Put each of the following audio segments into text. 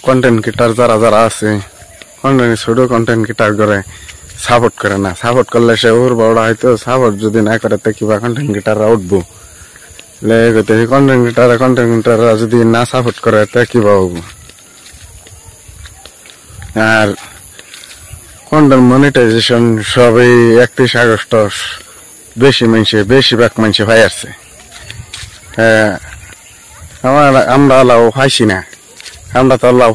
Content creator যারা যারা আছে ছোট কন্টেন্ট ক্রিয়েটার করে সাপোর্ট করে না। সাপোর্ট করলে সে ওর বড় হয়তো সাপোর্ট যদি না করে তো কিবা কন্টেন্ট ক্রিয়েটাররা উঠবো। কন্টেন্ট ক্রিয়েটাররা যদি না সাপোর্ট করে তা কিবা হবো। আর কন্টেন্ট মনিটাইজেশন সবই 31 আগস্ট বেশিরভাগ মানুষে ভাই আসছে। আমরা লাভ পাইছি না, আমরা তো লাভ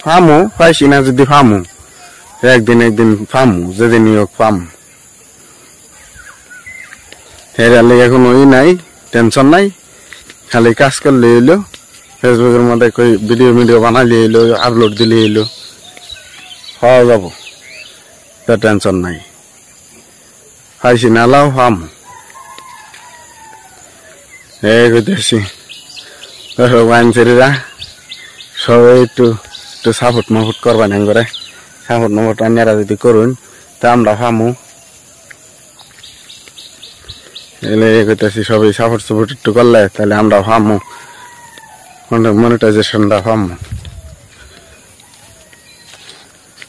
ফামু পাইছি না। যদি ফামু একদিন ফামু, যেদিন হোক ফামু। এর কোনো নাই, টেনশন নাই। খালি কাজ করলে এলো, ফেসবুকের মধ্যে কই ভিডিও বানালে এলো, আপলোড দিলে এলো, হওয়া যাব, তা টেনশন নাই। পাইছি না লাভ ফামু কইতেছি। আইনসারিরা সবাই একটু সাপোর্ট মাপোর্ট করবেন করে, সাপোর্ট মাপোর্ট আন্যারা যদি করুন তা আমরা ফামু। কইতেছি সবাই সাপোর্ট একটু করলে তাহলে আমরা ফামু, মনিটাইজেশনটা ফামু।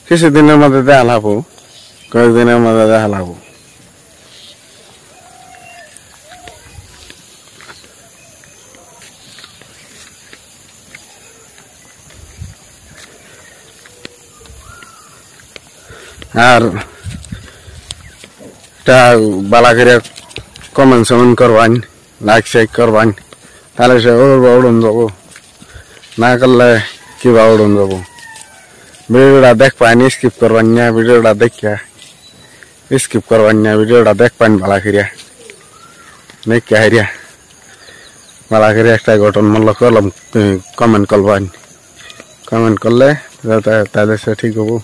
কিছুদিনের মধ্যে দেখা লাভো, কয়েকদিনের মধ্যে দেখা লাভো। আর বালা করে কমেন্ট সমেন্ট করবান, লাইক শেক করবান, তাহলে সে উড়ন যাবো। না করলে কিবা উড়ন যাবো। ভিডিওটা দেখবান, স্কিপ করবান না। ভিডিওটা দেখিয়া স্কিপ করবান না। ভিডিওটা দেখবান বালা করিয়া, দেখিয়া হারিয়া বালা করে একটা গঠনমূলক কলম কমেন্ট করবান। কমেন্ট করলে তাহলে সে ঠিক হবো।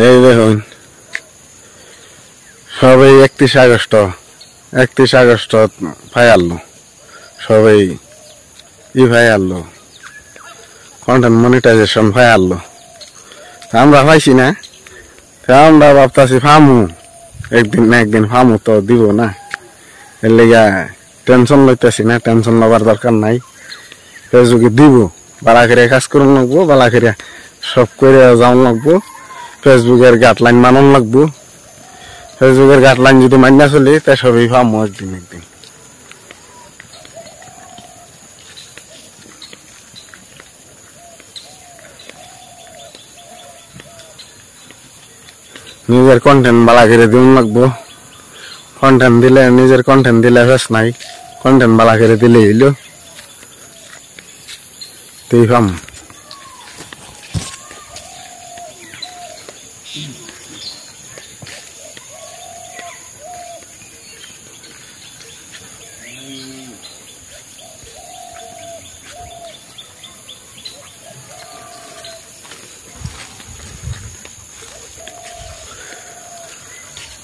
এই দেখুন সবাই 31 আগস্ট ভাই আনলো, সবাই ভাই আনলো, কন্টেন্ট মনিটাইজেশন ভাই আনলো। আমরা পাইছি না, আমরা ভাবতাছি ফামু, একদিন না একদিন ফামু তো দিব না। এর লেগা টেনশন লইতেছি না, টেনশন লবার দরকার নাই। ফেসবুকে দিব, বালা করে কাজ করুন লাগবো, বালা করে সব করে যাওয়ান লাগবো। ফেসবুকের গাইডলাইন মানন লাগবো। ফেসবুকের গাইডলাইন যদি মান্য চলি তা সবই ফামু একদিন। নিজের কন্টেন্ট বালা করে দিন লাগবো। কন্টেন্ট দিলে নিজের কন্টেন্ট দিলে ফেস নাই, কন্টেন্ট বালা করে দিলে এলো তুই ফাম।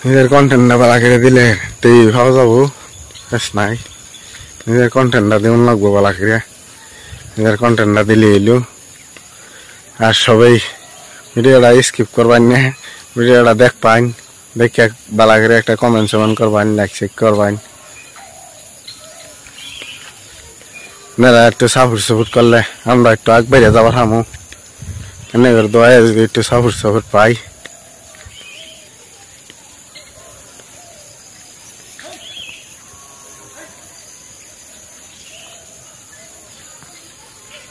নিজের কন্টেন্টটা বালা করে দিলে তুই ভালো যাবো, বেশ নাই। নিজের কন্টেন্টটা দিন লাগবো বালা করে, নিজের কন্টেন্টটা দিলে এলো। আর সবাই ভিডিওটা স্কিপ করবান না, ভিডিওটা দেখবান, দেখে বালা করে একটা কমেন্ট সমেন্ট করবান, লাইক শেক করবান। মেয়েরা একটু সাপোর্ট করলে আমরা একটু আগ বেড়ে যাবার হামু। এনে দোয়া যদি একটু সাপোর্ট পাই।